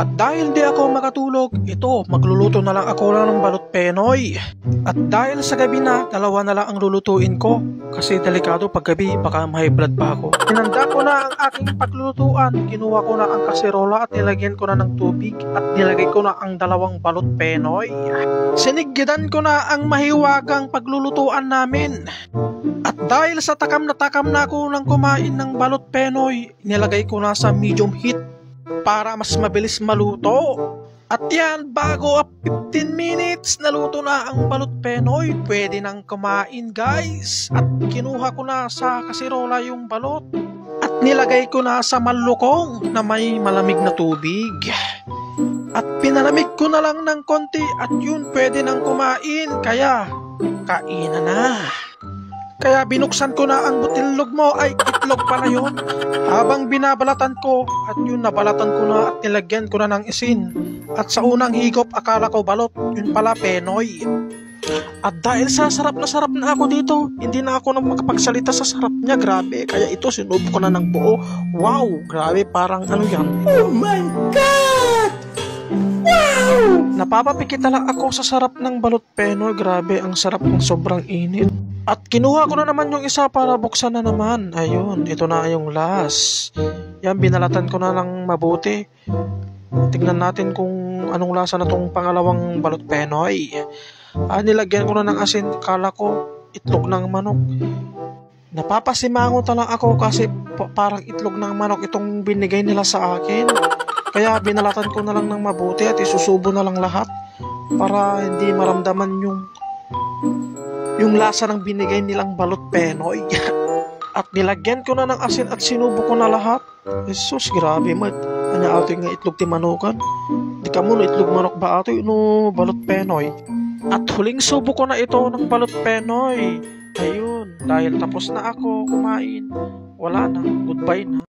At dahil di ako makatulog, ito, magluluto na lang ako ng balut Penoy. At dahil sa gabi na, dalawa na lang ang lulutuin ko. Kasi delikado pag gabi, baka may blood pa ako. Hinanda ko na ang aking paglulutuan. Kinuha ko na ang kaserola at nilagyan ko na ng tubig. At nilagay ko na ang dalawang balut Penoy. Siniggidan ko na ang mahiwagang paglulutuan namin. At dahil sa takam na ako ng kumain ng balut Penoy, nilagay ko na sa medium heat para mas mabilis maluto. At yan, bago 15 minutes, naluto na ang balut Penoy. Pwede nang kumain, guys. At kinuha ko na sa kaserola yung balot. At nilagay ko na sa malukong na may malamig na tubig. At pinalamig ko na lang ng konti at yun, pwede nang kumain. Kaya, kainan na. Kaya binuksan ko na ang butilog mo, ay itlog pala yun. Habang binabalatan ko, at yun nabalatan ko na at nilagyan ko na ng isin. At sa unang higop, akala ko balot, yun pala Penoy. At dahil sa sarap na ako dito, hindi na ako makapagsalita sa sarap niya, grabe. Kaya ito, sinubo ko na ng buo. Wow, grabe, parang ano yan. Oh my God! Wow! Napapapikit na lang ako sa sarap ng balut Penoy, grabe, ang sarap ng sobrang init. At kinuha ko na naman yung isa para buksan na naman. Ayun, ito na yung last. Yan, binalatan ko na lang mabuti. Tingnan natin kung anong lasa na tong pangalawang balut Penoy. Nilagyan ko na ng asin. Kala ko itlog ng manok. Napapasimangot na lang ako kasi parang itlog ng manok itong binigay nila sa akin. Kaya binalatan ko na lang ng mabuti at isusubo na lang lahat para hindi maramdaman yung lasa ng binigay nilang balut Penoy. At nilagyan ko na ng asin at sinubo ko na lahat. Jesus, grabe mat. Ano ato nga itlog ti manukan? Di ka mo itlog manok ba ato yung balut Penoy? At huling subo ko na ito ng balut Penoy. Ayun, dahil tapos na ako kumain. Wala na, goodbye na.